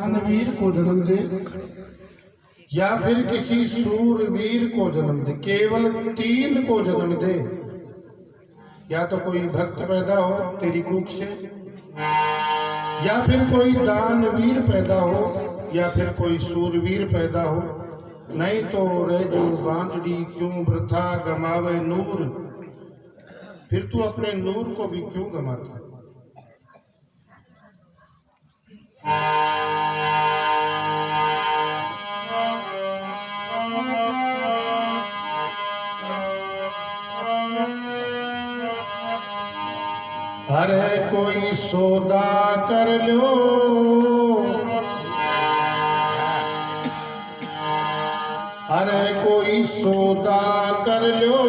दानवीर को जन्म दे या फिर किसी सूरवीर को जन्म दे, केवल 3 को जन्म दे। या तो कोई भक्त पैदा हो तेरी कुख से, या फिर कोई दानवीर पैदा हो, या फिर कोई सूरवीर पैदा हो, नहीं तो रे जो बांझड़ी क्यों वृथा गमावे नूर, फिर तू अपने नूर को भी क्यों गमाता। अरे कोई सौदा कर लो, अरे कोई सौदा कर लो,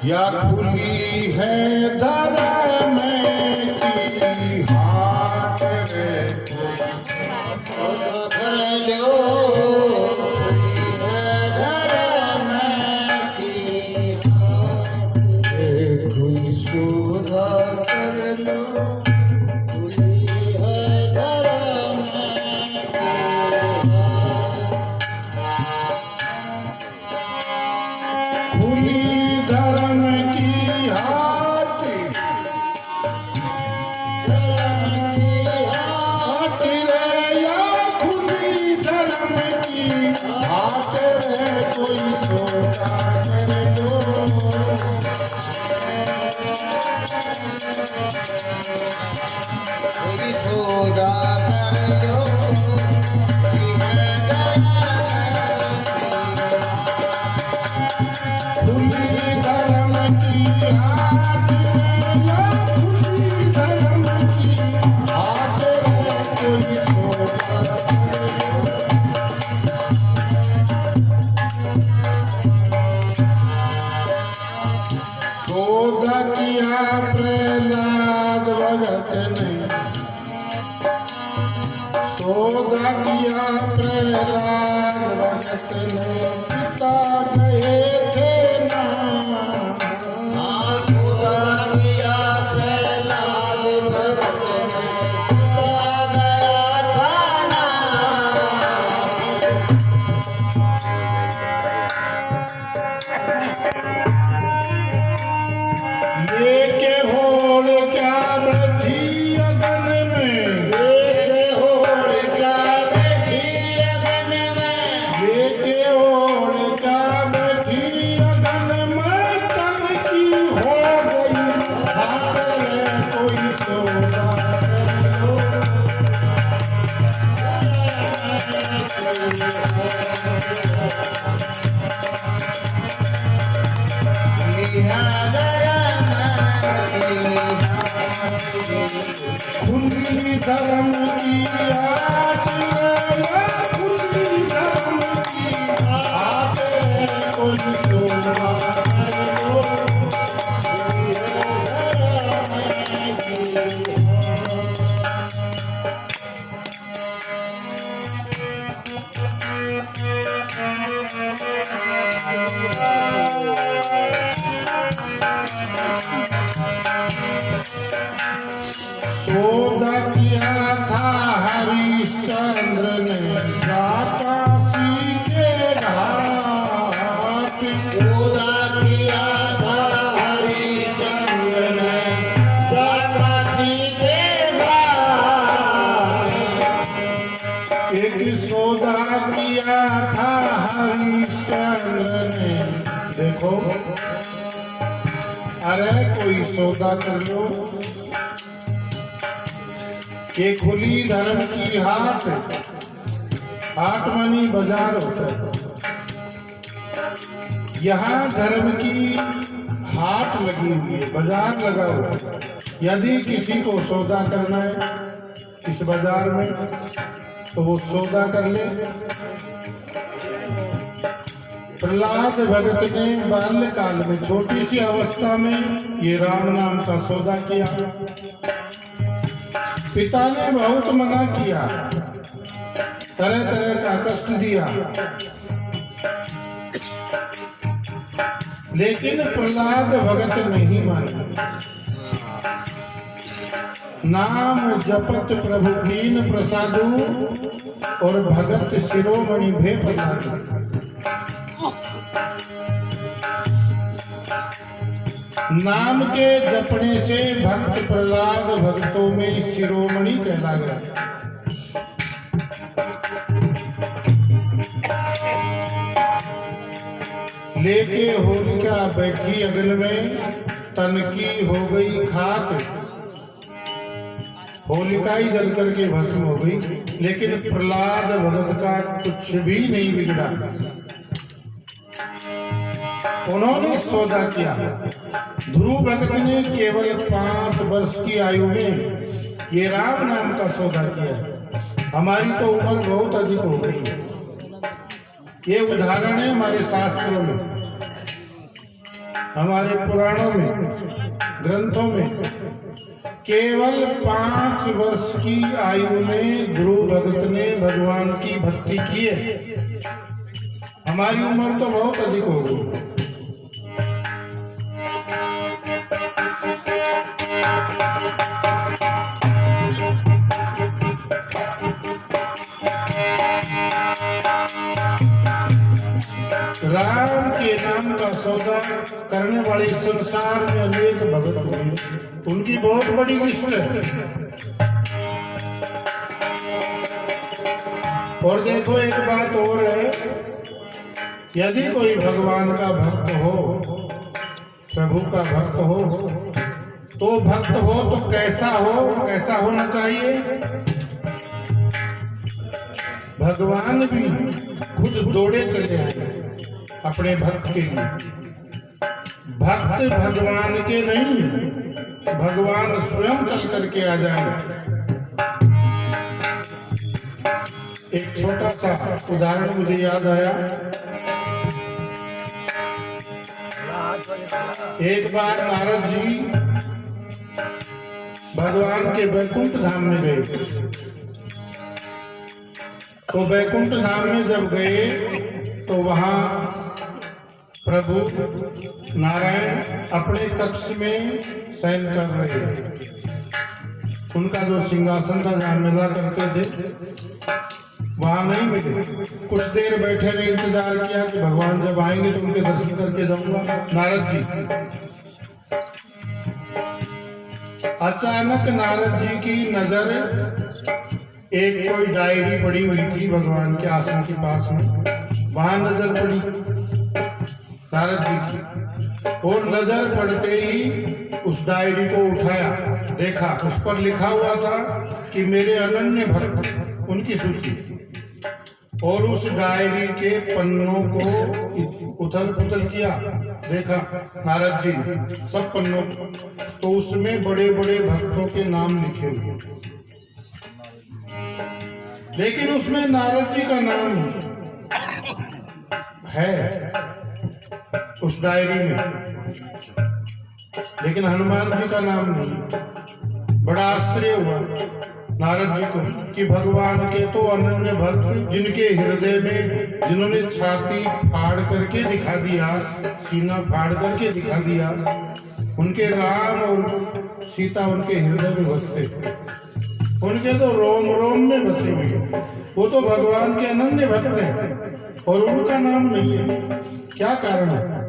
या खुली है दर में की हाथ रे, सौदा कर लो, खुली है दर में की हाथ रे, कोई सौदा कर लो, खुली है दर धर्म की हाट, धर्म की हाट रे, या खुली धर्म की हाट रे, कोई सौदा कर लो, कोई सौदा कर लो, खुली धर्म की हाट रे, या खुली धर्म की हाट रे, कोई सौदा कर लो। सौदा किया प्रहलाद भगत ने, सौदा किया प्रहलाद भगत ने, पिता गए थे ना, सौदा किया प्रहलाद भगत ने, पिता गया था ना, लेके होड़ क्या बैठी अगन में, लेके होड़ क्या बैठी अगन में, लेके होड़ क्या बैठी अगन में, तन की हो गई हाथ रे, कोई सौदा कर लो, खुली धर्म की हाट रे, या खुली धर्म की हाट रे, कोई सौदा कर लो, सौदा किया था हरिश्चंद्र ने, काशी के घाट, सौदा किया था हरिश्चंद्र ने, काशी के घाट, एक सौदा किया था हरिश्चंद्र ने, देखो अरे कोई सौदा कर लो, ये खुली धर्म की हाट, हाट मानी बाजार होता है, यहाँ धर्म की हाट लगी हुई है, बाजार लगा हुआ है। यदि किसी को सौदा करना है इस बाजार में तो वो सौदा कर ले। प्रहलाद भगत ने बाल्यकाल में छोटी सी अवस्था में ये राम नाम का सौदा किया। पिता ने बहुत मना किया, तरह तरह का कष्ट दिया, लेकिन प्रहलाद भगत नहीं माना। नाम जपत प्रभु कीन प्रसादु और भगत शिरोमणि भे प्रसादु। नाम के जपने से भक्त प्रहलाद भक्तों में शिरोमणि कहला गया। लेके होलिका बैठी अगल में, तन की हो गई खाक। होलिका ही जल करके भस्म हो गई, लेकिन प्रहलाद भगत का कुछ भी नहीं बिगड़ा। उन्होंने सौदा किया। ध्रुव भगत ने केवल 5 वर्ष की आयु में ये राम नाम का सौदा किया। हमारी तो उम्र बहुत अधिक हो गई। ये उदाहरण है हमारे शास्त्रों में, हमारे पुराणों में, ग्रंथों में। केवल 5 वर्ष की आयु में ध्रुव भगत ने भगवान की भक्ति की है। हमारी उम्र तो बहुत अधिक हो गई। राम के नाम का सौदा करने वाले संसार में अनेक भगत हुए, उनकी बहुत बड़ी लिस्ट है। और देखो एक बात और है, यदि कोई भगवान का भक्त हो, प्रभु का भक्त हो, तो भक्त हो तो कैसा हो, कैसा होना चाहिए? भगवान भी खुद दौड़े चले आए अपने भक्त के लिए। भक्त भगवान के नहीं, भगवान स्वयं चल करके आ जाए। एक छोटा सा उदाहरण मुझे याद आया। एक बार नारद जी भगवान के वैकुंठ धाम में गए। तो वैकुंठ धाम में जब गए तो वहां प्रभु नारायण अपने कक्ष में शयन कर रहे हैं। उनका जो सिंहासन था जहाँ मिला करते थे, वहां नहीं मिले। कुछ देर बैठे रहे, इंतजार किया कि भगवान जब आएंगे तो उनके दर्शन करके जाऊंगा। नारद जी, अचानक नारद जी की नजर एक कोई डायरी पड़ी हुई थी भगवान के आसन के पास में, वहां नजर पड़ी नारद जी की। और नजर पड़ते ही उस डायरी को उठाया, देखा, उस पर लिखा हुआ था कि मेरे अनन्य भक्त, उनकी सूची। और उस डायरी के पन्नों को उथल पुथल किया, देखा नारद जी सब पन्नों, तो उसमें बड़े बड़े भक्तों के नाम लिखे हुए, लेकिन उसमें नारद जी का नाम है उस डायरी में, लेकिन हनुमान जी का नाम नहीं। बड़ा आश्चर्य हुआ नारद जी को कि भगवान के तो अनन्य भक्त, जिनके हृदय में, जिन्होंने छाती फाड़ करके दिखा दिया, सीना फाड़ करके दिखा दिया, उनके राम और सीता उनके हृदय में बसते, उनके तो रोम रोम में बसे हुए, वो तो भगवान के अनन्य भक्त हैं और उनका नाम नहीं है। क्या कारण है?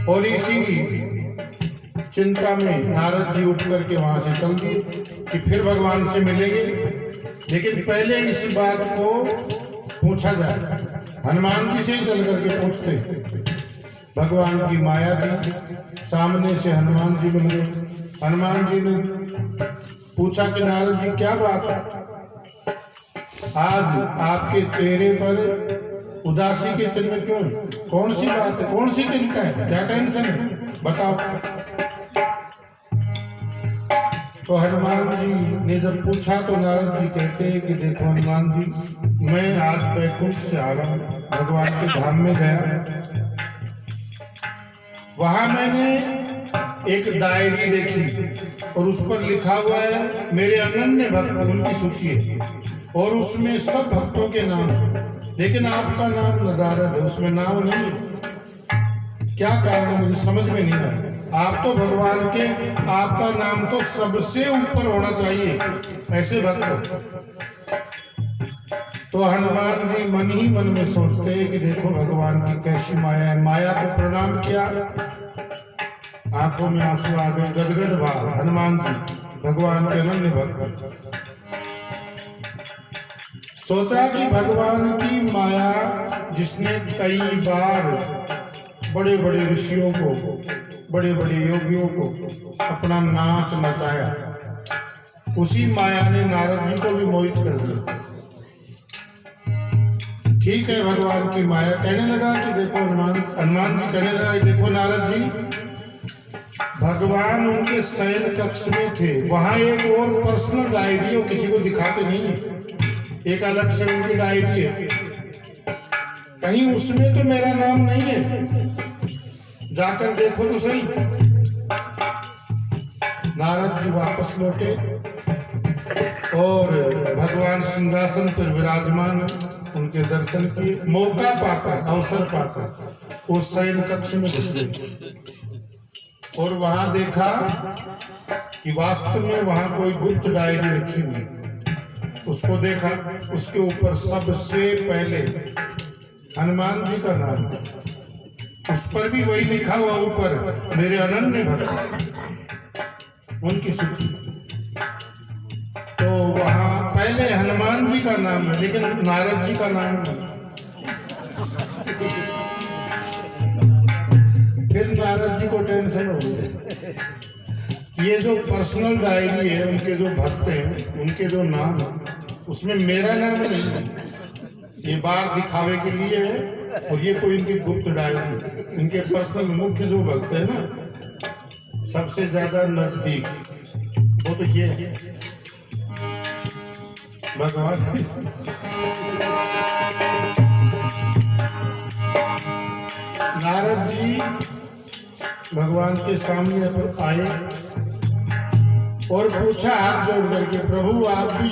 और इसी चिंता में नारद जी उठ करके वहां से चल दिए कि फिर भगवान से मिलेंगे, लेकिन पहले इस बात को पूछा जाए। हनुमान जी से ही चल करके पूछते। भगवान की माया थी, सामने से हनुमान जी मिल गए। हनुमान जी ने पूछा कि नारद जी क्या बात है, आज आपके चेहरे पर उदासी के चिन्ह क्यों? कौन सी बात है, कौन सी चिंता है, क्या टेंशन है, बताओ। तो हनुमान जी ने जब पूछा तो नारद जी कहते हैं कि देखो हनुमान जी, मैं आज वैकुंठ से आ रहा हूँ, भगवान के धाम में गया, वहां मैंने एक डायरी देखी और उस पर लिखा हुआ है मेरे अनन्य भक्त, उनकी सूची है, और उसमें सब भक्तों के नाम है, लेकिन आपका नाम नदारद है, उसमें नाम नहीं है। क्या कारण, मुझे समझ में नहीं आया। आप तो भगवान के, आपका नाम तो सबसे ऊपर होना चाहिए, ऐसे भक्त। तो हनुमान जी मन ही मन में सोचते हैं कि देखो भगवान की कैसी माया है। माया को प्रणाम किया, आंखों में आंसू आ गए, गदगद भाव हनुमान जी भगवान के अनन्य भक्त। सोचा कि भगवान की माया जिसने कई बार बड़े बड़े ऋषियों को, बड़े बड़े योगियों को अपना नाच नचाया, उसी माया ने नारद जी को भी मोहित कर दिया। ठीक है, भगवान की माया कहने लगा कि देखो हनुमान जी कहने लगा कि देखो नारद जी, भगवान उनके शयन कक्ष में थे, वहां एक और पर्सनल डायरी है, किसी को दिखाते नहीं है, एक अलग से उनकी डायरी है, कहीं उसमें तो मेरा नाम नहीं है, जाकर देखो तो सही। नारद जी वापस लौटे और भगवान सिंहासन पर विराजमान, उनके दर्शन किए, मौका पाकर, अवसर पाकर उस शयन कक्ष में घुस गए और वहां देखा कि वास्तव में वहां कोई गुप्त डायरी रखी हुई। उसको देखा, उसके ऊपर सबसे पहले हनुमान जी का नाम, उस पर भी वही लिखा हुआ ऊपर, मेरे अनन्य भक्त, उनकी सूची। तो वहां पहले हनुमान जी का नाम है, लेकिन नारद जी का नाम नहीं। फिर नारद जी को टेंशन हो गई, ये जो पर्सनल डायरी है, उनके जो भक्त हैं, उनके जो नाम है, उसमें मेरा नाम नहीं, ये बार दिखावे के लिए है, और ये कोई इनकी गुप्त डायरी, इनके पर्सनल मुख्य जो भक्त है ना, सबसे ज्यादा नजदीक, वो तो ये है भगवान। नारद जी भगवान के सामने आए और पूछा हाथ जोड़ करके, प्रभु आप भी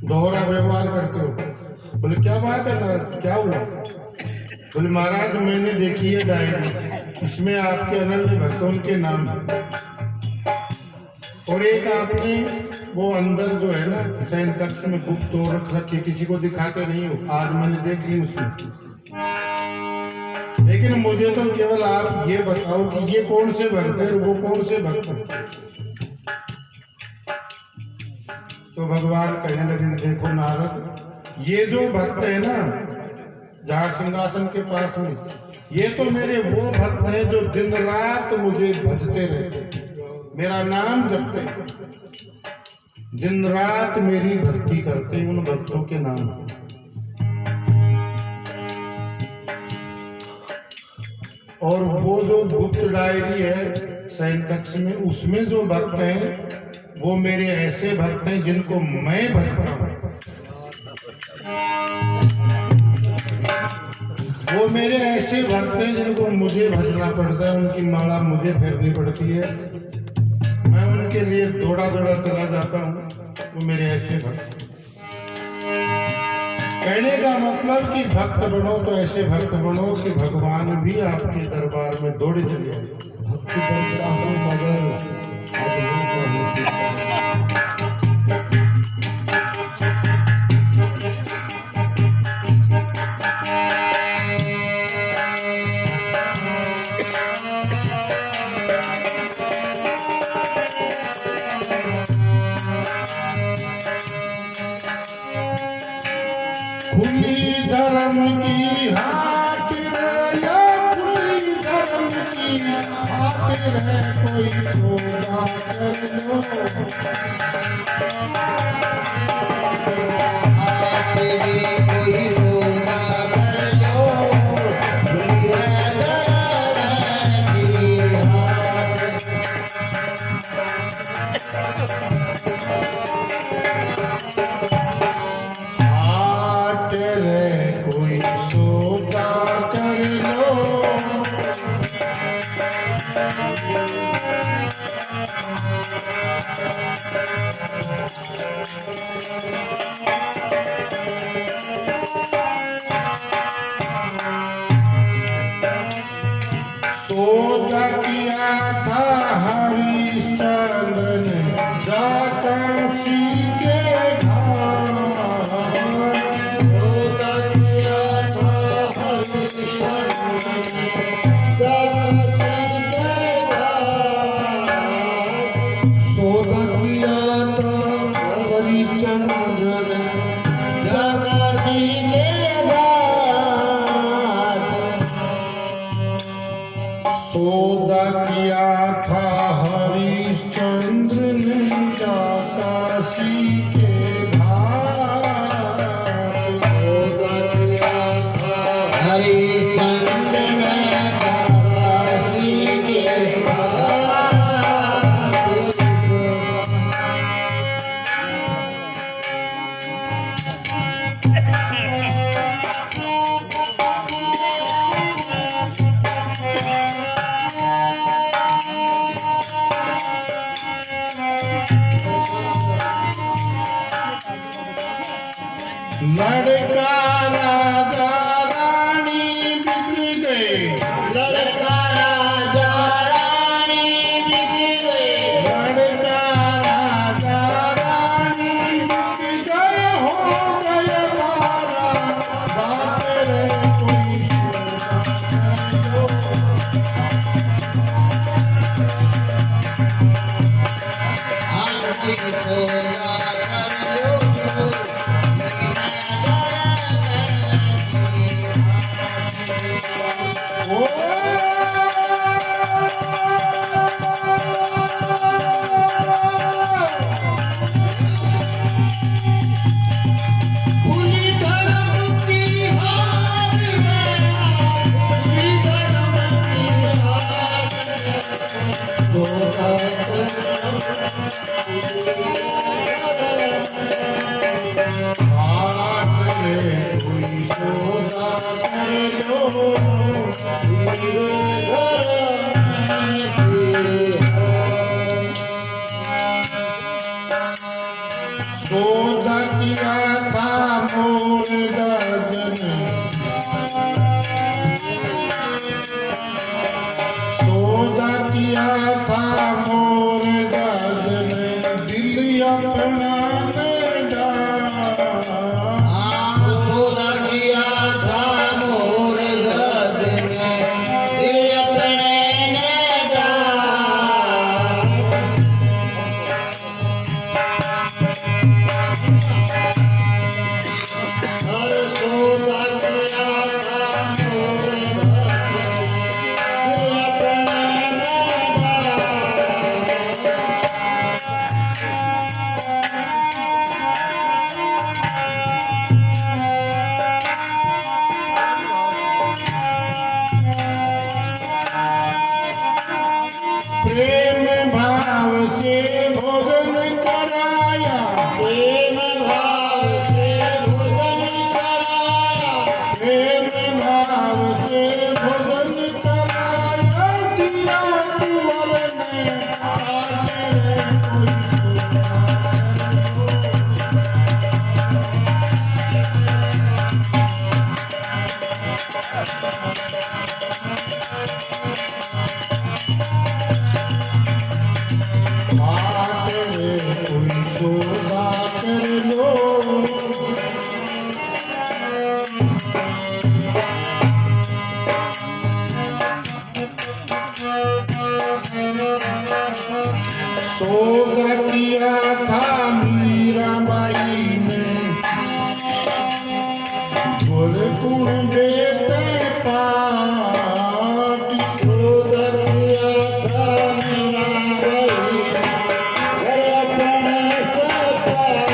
दोहरा व्यवहार करते हो? बोले क्या बात है नारद, क्या हुआ? बोले महाराज मैंने देखी है डायरी, इसमें आपके अनन्य भक्तों के नाम है, और एक आपने वो अंदर जो है ना शयन कक्ष में गुप्त तो रख रखी, किसी को दिखाते नहीं हो, आज मैंने देख ली उसमें। लेकिन मुझे तो केवल आप ये बताओ कि ये कौन से भक्त है, वो कौन से भक्त है? तो भगवान कहने लगे, देखो नारद, ये जो भक्त है ना जहाँ सिंहासन के पास में, ये तो मेरे वो भक्त हैं जो दिन रात मुझे भजते रहते, मेरा नाम जपते, दिन रात मेरी भक्ति करते, उन भक्तों के नाम। और वो जो गुप्त डायरी है शयन कक्ष में, उसमें जो भक्त हैं वो मेरे ऐसे भक्त हैं जिनको मैं भजता हूं, वो मेरे ऐसे भक्त हैं जिनको मुझे भजना पड़ता है, उनकी माला मुझे फेरनी पड़ती है, मैं उनके लिए दौड़ा दौड़ा चला जाता हूँ, वो मेरे ऐसे भक्त। कहने का मतलब कि भक्त बनो तो ऐसे भक्त बनो कि भगवान भी आपके दरबार में दौड़े चले आए। भक्ति बनता हूँ मगर खुली धर्म की हाट या खुली धर्म की हाट है, कोई सौदा कर लो, कोई सौदा कर लो, खुली धर्म की हाट रे, कोई सौदा कर लो। सौदा किया था हरिश्चंद्र ने काशी के घाट। सौदा किया था हरिश्चंद्र ने काशी के घाट। सौदा किया था हरिश्चंद्र ने काशी के घाट। सौदा किया था हरिश्चंद्र ने काशी के घाट। सौदा किया था हरिश्चंद्र ने काशी के घाट। लड़का राजा रानी बिक गए। लड़का राजा रानी बिक गए। लड़का राजा रानी बिक गए, हो गए मारा बाप रे कोई आपकी सौदा कर लो। खुली धर्म की हाट है, खुली धर्म की हाट है। सौदा हाट में कोई सौदा कर लो। सौदा किया था मोर गजन। सौदा किया था मोर गजन, दिल अपना ने डाला। सौदा किया था मोर गद ने दिल अपने ने डाला। हर सौदा किया था मोर गद ने दिल अपने ने प्रेम भाव से भोजन कराया। प्रेम भाव से भोजन कराया। प्रेम भाव से भोजन कराया, दिया कुंवर ने हाथ रे कोई हाथ रे कोई सौदा कर लो। सौदा किया था मीराबाई ने, गोरकुण बेटे पाट। सौदा किया था मीराबाई ने अपने से पाट।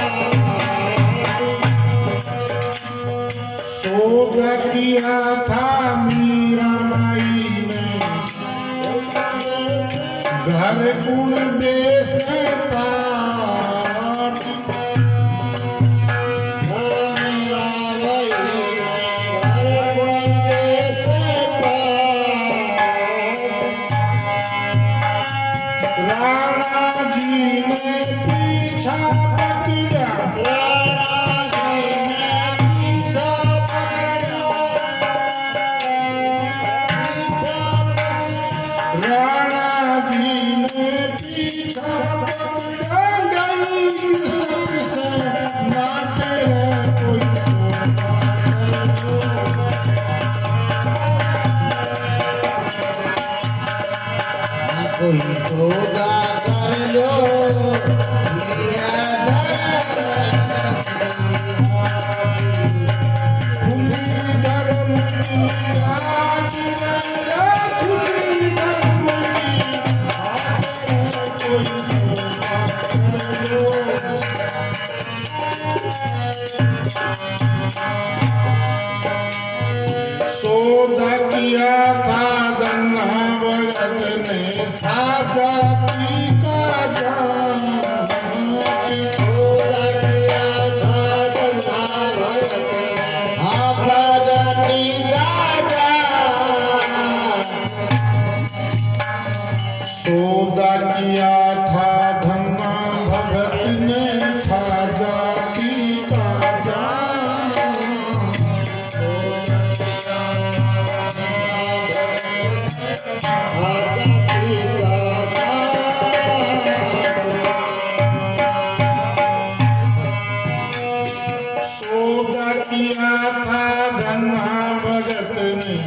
सौदा किया था मीराबाई ने, घर गुण देश पाट। मीराबाई ने घर कुंडे से पाट। राणा जी ने पीछा पकड़ा। राणा जी ने पीछा पकड़ा। जो मीरा सौदा किया था धन्ना भगत ने साजा की का जान सौदा किया था धन्ना भगत ने साजा की का जान सौदा किया था धन्ना भगत ने साजा की का जान आजादी का सौदा किया था धन्ना भगत ने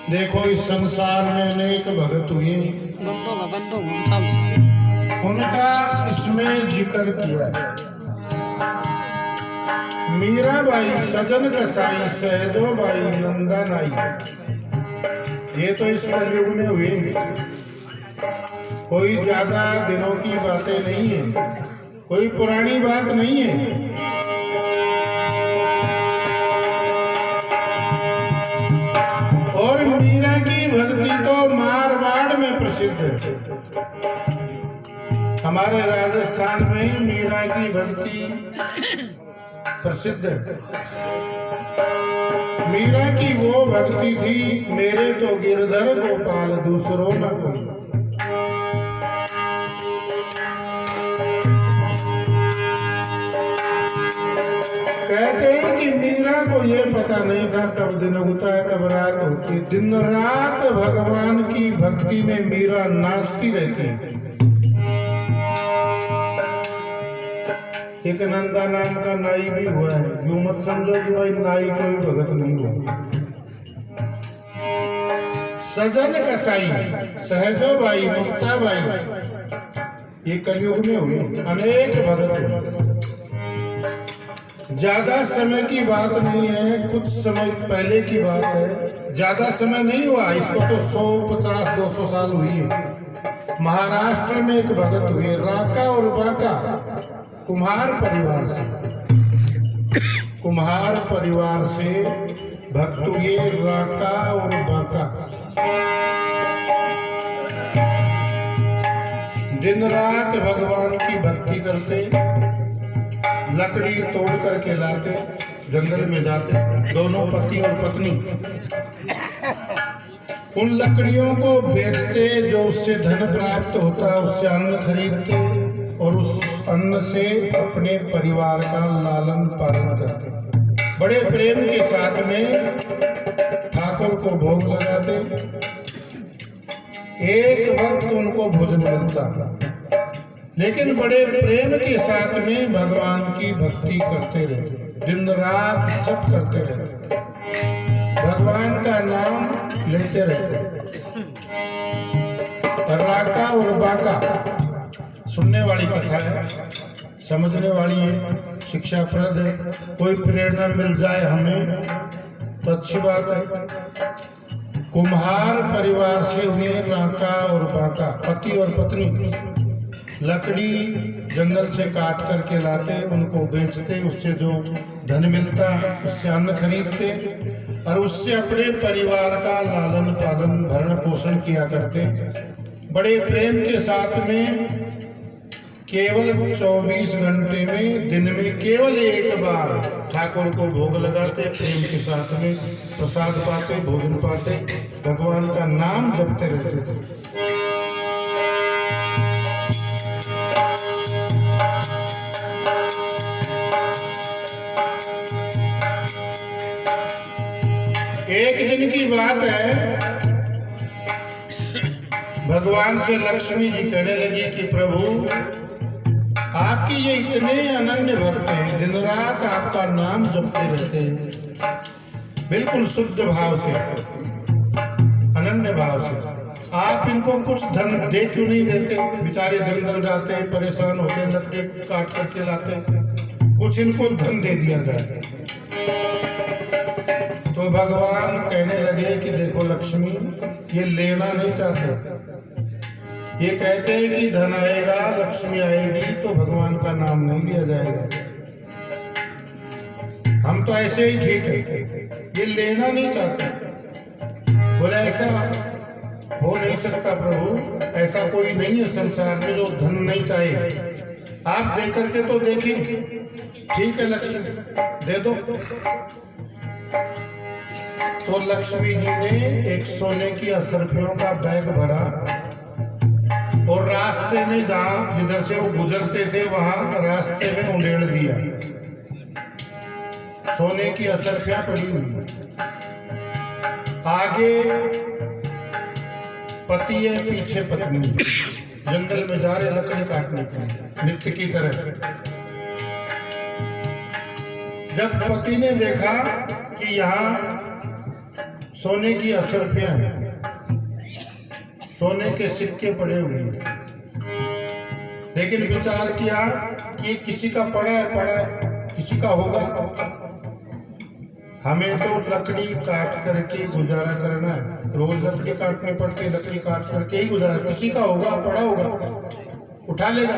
देखो इस संसार में अनेक भगत हुए उनका इसमें जिक्र किया है। मीराबाई, सजन कसाई, सहजोबाई, नंदनाई, ये तो इस कलयुग में हुए। कोई ज्यादा दिनों की बातें नहीं है, कोई पुरानी बात नहीं है। और मीरा की भक्ति तो मारवाड़ में प्रसिद्ध है। हमारे राजस्थान में मीरा की भक्ति प्रसिद्ध है। मीरा की वो भक्ति थी, मेरे तो गिरधर गोपाल दूसरों न कोई। कहते हैं कि मीरा को ये पता नहीं था कब दिन उगता है कब रात होती। दिन रात भगवान की भक्ति में मीरा नाचती रहती है। एक नंदा नाम का नाई भी हुआ है। यूं मत समझो कि भाई नाई कोई भगत नहीं हुआ। सजन कसाई, सहजोबाई, मुक्ताबाई, ये कलयुग में हुए अनेक भगत हुए। ज्यादा समय की बात नहीं है, कुछ समय पहले की बात है। ज्यादा समय नहीं हुआ, इसको तो 150-200 साल हुई है। महाराष्ट्र में एक भगत हुए, राका और बाका, कुम्हार परिवार से। कुम्हार परिवार से भक्त हुए राका और बाका। दिन रात भगवान की भक्ति करते, लकड़ी तोड़ करके लाते, जंगल में जाते, दोनों पति और पत्नी। उन लकड़ियों को बेचते, जो उससे धन प्राप्त होता उससे अन्न खरीदते और उस अन्न से अपने परिवार का लालन पालन करते। बड़े प्रेम के साथ में ठाकुर को भोग लगाते। एक वक्त उनको भोजन मिलता, लेकिन बड़े प्रेम के साथ में भगवान की भक्ति करते रहते, दिन रात जप करते रहते, भगवान का नाम लेते रहते। राका और बाका, सुनने वाली कथा है, समझने वाली है, शिक्षाप्रद है। कोई प्रेरणा मिल जाए हमें तो अच्छी बात है। कुम्हार परिवार से हुए राका और बाका, पति और पत्नी। लकड़ी जंगल से काट करके लाते, उनको बेचते, उससे जो धन मिलता उससे अन्न खरीदते और उससे अपने परिवार का लालन पालन भरण पोषण किया करते। बड़े प्रेम के साथ में केवल 24 घंटे में दिन में केवल एक बार ठाकुर को भोग लगाते, प्रेम के साथ में प्रसाद पाते, भोजन पाते, भगवान का नाम जपते रहते थे। एक दिन की बात है, भगवान से लक्ष्मी जी कहने लगी कि प्रभु आपकी ये इतने अनन्य भक्त हैं, दिन रात आपका नाम जपते रहते हैं, बिल्कुल शुद्ध भाव से, अनन्य भाव से। आप इनको कुछ धन दे क्यों नहीं देते? बेचारे जंगल जाते हैं, परेशान होते हैं, लकड़ी काट करके लाते हैं, कुछ इनको धन दे दिया जाए। तो भगवान कहने लगे कि देखो लक्ष्मी, ये लेना नहीं चाहते, ये कहते हैं कि धन आएगा, लक्ष्मी आएगी तो भगवान का नाम नहीं लिया जाएगा, हम तो ऐसे ही ठीक है, ये लेना नहीं चाहते। बोले ऐसा हो नहीं सकता प्रभु, ऐसा कोई नहीं है संसार में जो धन नहीं चाहिए, आप दे करके तो देखें। ठीक है लक्ष्मी, दे दो। तो लक्ष्मी जी ने एक सोने की असरफियों का बैग भरा और रास्ते में जहां जिधर से वो गुजरते थे वहां रास्ते में उंडेड़ दिया। सोने की असरफियां पड़ी हुई, आगे पति है, पीछे पत्नी, जंगल में जा रहे लकड़ी काटने के लिए नित्य की तरह। जब पति ने देखा कि यहाँ सोने की असरफियां हैं, सोने के सिक्के पड़े हुए हैं, लेकिन विचार किया कि ये किसी का पड़ा है, किसी का होगा, हमें तो लकड़ी काट करके गुजारा करना है, रोज लकड़ी काटनी पड़ती है, लकड़ी काट करके ही गुजारा, किसी का होगा, पड़ा होगा, उठा लेगा।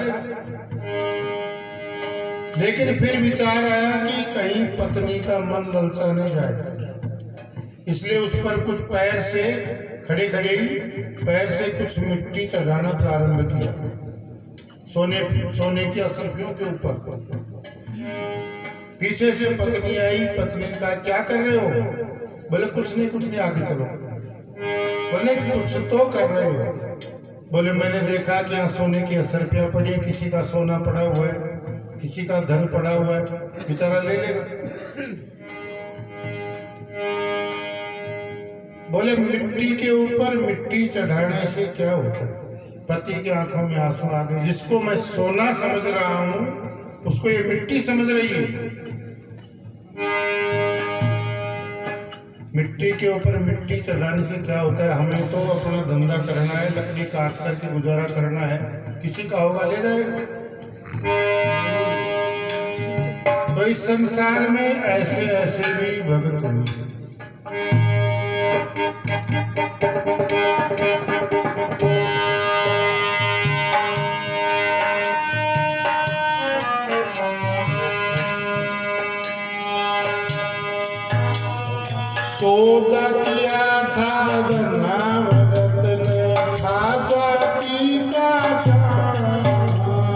लेकिन फिर विचार आया कि कहीं पत्नी का मन ललचा नहीं जाए, इसलिए उस पर कुछ पैर से खड़े ही पैर से कुछ मिट्टी चढ़ाना प्रारंभ किया सोने की असरफियों के ऊपर। पीछे से पत्नी आई, पत्नी ने कहा क्या कर रहे हो? बोले कुछ नहीं, आगे चलो। बोले कुछ तो कर रहे हो? बोले मैंने देखा कि यहाँ सोने की असरफियां पड़ी है, किसी का सोना पड़ा हुआ है, किसी का धन पड़ा हुआ है, बेचारा ले लेगा। बोले मिट्टी के ऊपर मिट्टी चढ़ाने से क्या होता है? पति की आंखों में आंसू आ गए, जिसको मैं सोना समझ रहा हूं उसको ये मिट्टी समझ रही है। मिट्टी के ऊपर मिट्टी चढ़ाने से क्या होता है? हमें तो अपना धंधा करना है, लकड़ी काट करके गुजारा करना है, किसी का होगा ले जाएगा। तो इस संसार में ऐसे ऐसे भी भक्त हुए। सौदा किया था गन्ना भगत ने, खाजा की काजा।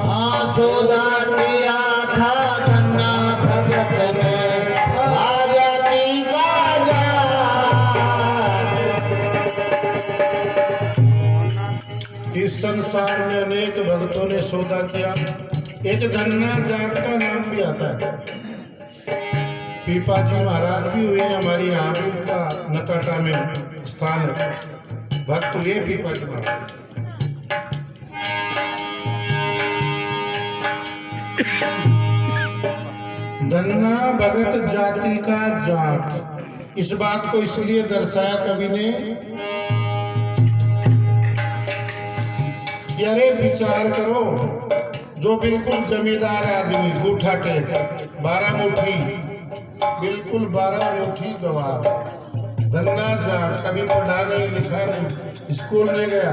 हाँ सौदा किया था गन्ना भगत ने, खाजा की काजा। इस संसार में अनेक भक्तों ने सौदा किया। एक गन्ना जाट का नाम भी आता है, पीपा जी महाराज भी हुए, हमारी यहाँ भी उनका नटाटा में स्थान है, भक्त हुए पीपा जी महाराज। गन्ना भगत जाति का जाट, इस बात को इसलिए दर्शाया कवि ने कि अरे विचार करो, जो बिल्कुल जमींदार आदमी, गूठा टेक, 12 मुट्ठी, बिल्कुल 12 मुट्ठी गवार, गन्ना जाट, कभी पढ़ा नहीं, लिखा नहीं, स्कूल नहीं गया।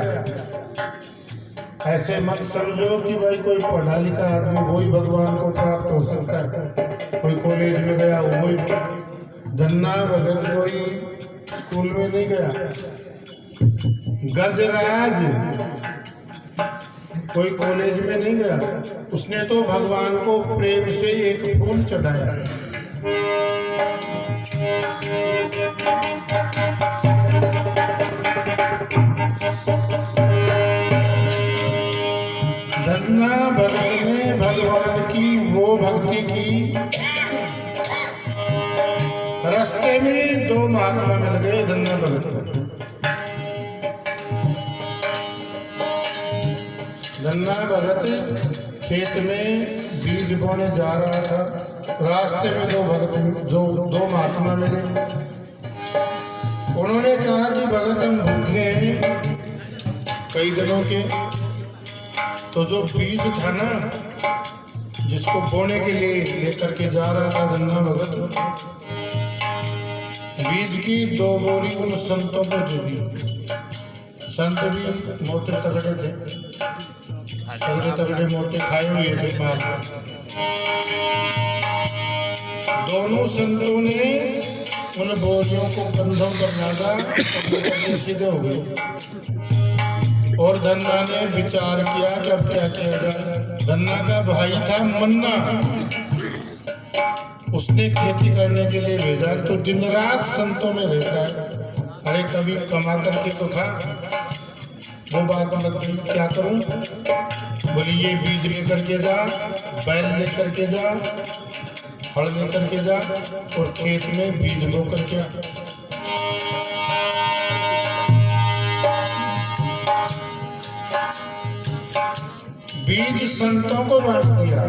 ऐसे मत समझो कि भाई कोई पढ़ा लिखा आदमी वही भगवान को प्राप्त हो सकता है, कोई कॉलेज में गया वही। गन्ना भगत कोई स्कूल में नहीं गया। गजराज कोई कॉलेज में नहीं गया, उसने तो भगवान को प्रेम से एक फूल चढ़ाया। गन्ना भगत ने भगवान की वो भक्ति की, रास्ते में 2 महात्मा मिल गए गन्ना भगत को। गन्ना भगत खेत में बीज बोने जा रहा था। रास्ते में दो महात्मा मिले। उन्होंने कहा कि भगत हम भूखे हैं कई दिनों के, तो जो बीज था ना जिसको बोने के लिए लेकर के जा रहा था धन्ना भगत, बीज की 2 बोरी उन संतों को दे दी। संत भी मोटे तगड़े थे, तगड़े मोटे खाए हुए थे पाल। दोनों संतों ने उन बोरियों को कंधों पर लादा और सीधे हो गए। और धन्ना ने विचार किया कि अब क्या किया जाए। धन्ना का भाई था मन्ना, उसने खेती करने के लिए भेजा, तो दिन रात संतों में रहता है। अरे कभी कमा करके तो खा। वो बात लग गई, क्या करूं? बोली ये बीज लेकर के जा, बैल लेकर के जा, हल लेकर के जा और खेत में बीज बो करके आ। बीज संतों को बांट दिया,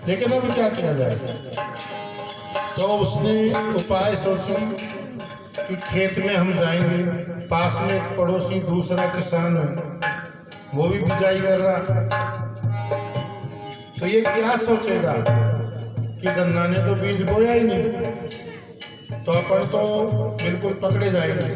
लेकिन अब क्या किया जाए? तो उसने उपाय सोचा कि खेत में हम जाएंगे, पास में एक पड़ोसी दूसरा किसान है, वो भी बिजाई कर रहा। तो ये क्या सोचेगा कि धन्ना ने तो बीज बोया ही नहीं, तो अपन तो बिल्कुल पकड़े जाएंगे।